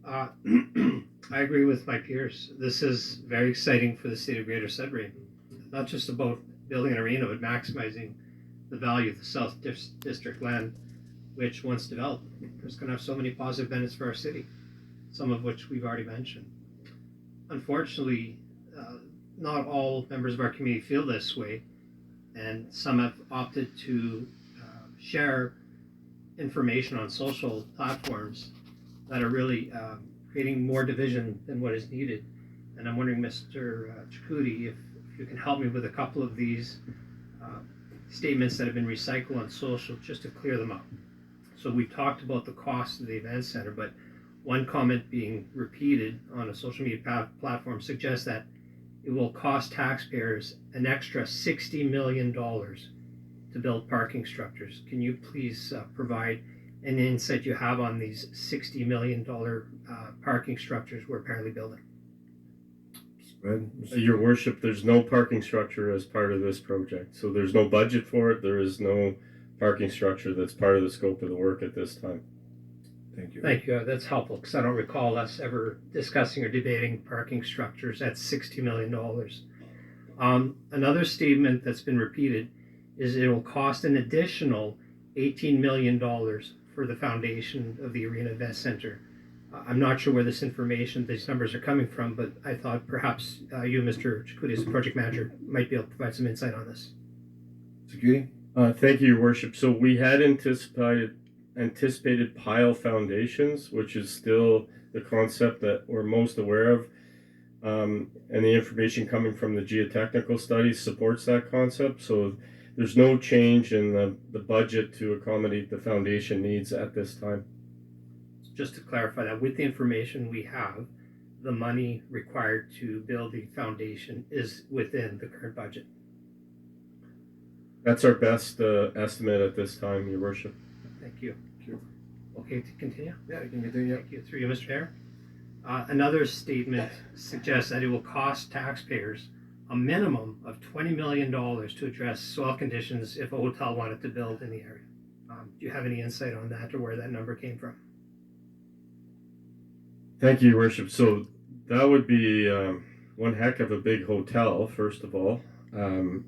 Uh, I agree with my peers. This is very exciting for the city of Greater Sudbury. Not just about building an arena, but maximizing the value of the South District land, which once developed, is going to have so many positive benefits for our city, some of which we've already mentioned. Unfortunately, uh, not all members of our community feel this way, and some have opted to share information on social platforms that are really creating more division than what is needed. And I'm wondering, Mr. Chakouty, if you can help me with a couple of these uh, statements that have been recycled on social just to clear them up. So we talked about the cost of the event center, but one comment being repeated on a social media platform suggests that it will cost taxpayers an extra $60 million to build parking structures. Can you please provide an insight you have on these $60 million parking structures we're apparently building? Your worship, there's no parking structure as part of this project. So there's no budget for it. There is no parking structure that's part of the scope of the work at this time. Thank you. Thank you. That's helpful because I don't recall us ever discussing or debating parking structures at $60 million. Another statement that's been repeated is it will cost an additional $18 million for the foundation of the Arena Event Center. I'm not sure where this information, these numbers are coming from, but I thought perhaps you, Mr. Chakouty, as the project manager, might be able to provide some insight on this. Chakouty? Thank you, Your Worship. So we had anticipated pile foundations, which is still the concept that we're most aware of. And the information coming from the geotechnical studies supports that concept. So there's no change in the budget to accommodate the foundation needs at this time. Just to clarify that, with the information we have, the money required to build the foundation is within the current budget. That's our best estimate at this time, Your Worship. Thank you. Sure. Okay, to continue? Yeah, you can continue. Thank you. Through you, Mr. Mayor. Another statement suggests that it will cost taxpayers a minimum of $20 million to address soil conditions if a hotel wanted to build in the area. Do you have any insight on that or where that number came from? Thank you, Your Worship. So that would be one heck of a big hotel, first of all. The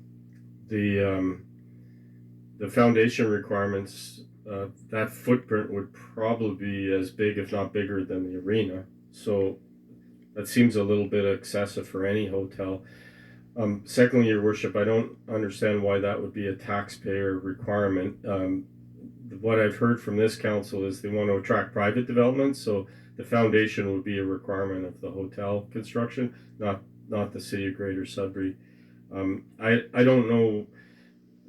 foundation requirements, that footprint would probably be as big, if not bigger, than the arena. So that seems a little bit excessive for any hotel. Secondly, Your Worship, I don't understand why that would be a taxpayer requirement. What I've heard from this council is they want to attract private development, so the foundation would be a requirement of the hotel construction, not the city of Greater Sudbury. I don't know.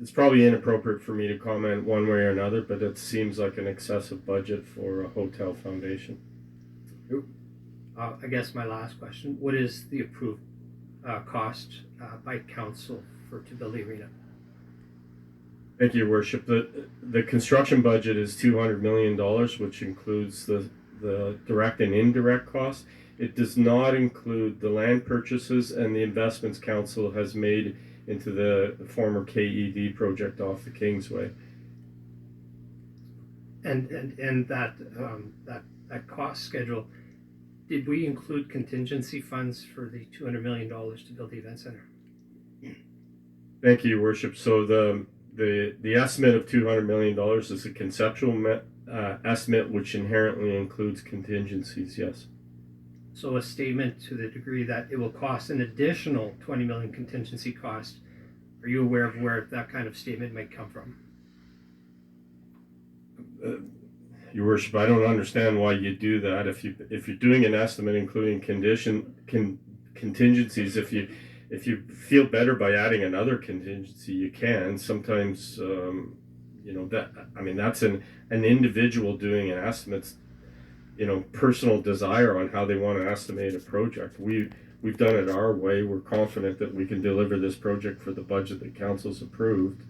It's probably inappropriate for me to comment one way or another, but it seems like an excessive budget for a hotel foundation. I guess my last question, what is the approved cost by council to build the arena? Thank you, Your Worship. The construction budget is $200 million, which includes the direct and indirect costs. It does not include the land purchases and the investments council has made into the former KED project off the Kingsway. And that cost schedule, did we include contingency funds for the $200 million to build the event center? Thank you, Your Worship. So the estimate of $200 million is a conceptual estimate, which inherently includes contingencies. Yes. So a statement to the degree that it will cost an additional $20 million contingency cost. Are you aware of where that kind of statement might come from? Your Worship, I don't understand why you do that. If you're doing an estimate including contingencies, if you feel better by adding another contingency, you can. Sometimes, that's an individual doing an estimate. Personal desire on how they want to estimate a project. We've done it our way. We're confident that we can deliver this project for the budget that council's approved.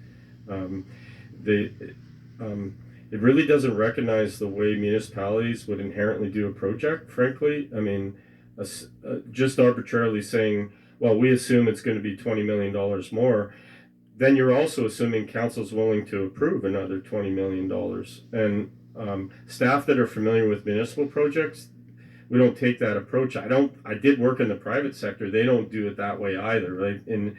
It really doesn't recognize the way municipalities would inherently do a project, frankly. I mean, just arbitrarily saying, well, we assume it's going to be $20 million more, then you're also assuming council's willing to approve another $20 million. And staff that are familiar with municipal projects we don't take that approach. I did work in the private sector. They don't do it that way either, right? And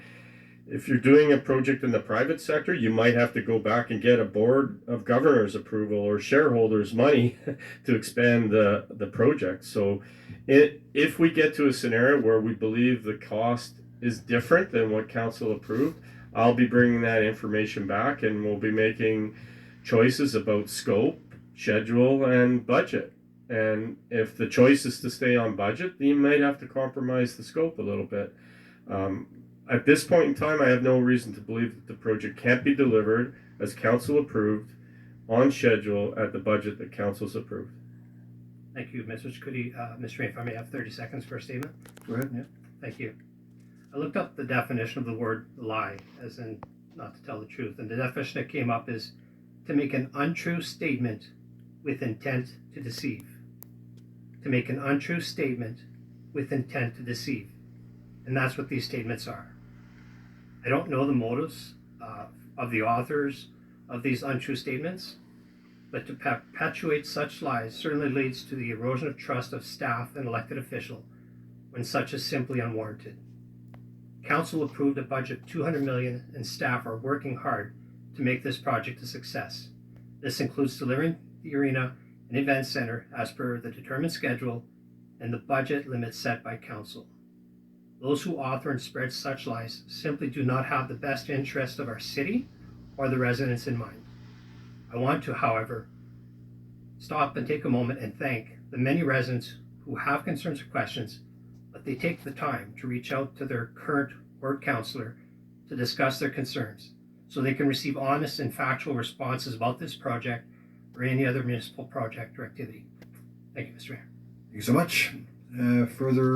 if you're doing a project in the private sector, you might have to go back and get a board of governors approval or shareholders money to expand the project. So if we get to a scenario where we believe the cost is different than what council approved, I'll be bringing that information back, and we'll be making choices about scope, schedule, and budget. And if the choice is to stay on budget, then you might have to compromise the scope a little bit. At this point in time, I have no reason to believe that the project can't be delivered as council approved on schedule at the budget that council's approved. Thank you, Mr. Chakouty. Mr. Ray, if I may have 30 seconds for a statement. Go ahead, yeah. Thank you. I looked up the definition of the word lie, as in not to tell the truth, and the definition that came up is to make an untrue statement with intent to deceive. To make an untrue statement with intent to deceive. And that's what these statements are. I don't know the motives of the authors of these untrue statements, but to perpetuate such lies certainly leads to the erosion of trust of staff and elected official when such is simply unwarranted. Council approved a budget of $200 million, and staff are working hard to make this project a success. This includes delivering the arena and event center as per the determined schedule and the budget limits set by council. Those who author and spread such lies simply do not have the best interest of our city or the residents in mind. I want to, however, stop and take a moment and thank the many residents who have concerns or questions, but they take the time to reach out to their current ward councillor to discuss their concerns so they can receive honest and factual responses about this project or any other municipal project or activity. Thank you, Mr. Mayor. Thank you so much. Further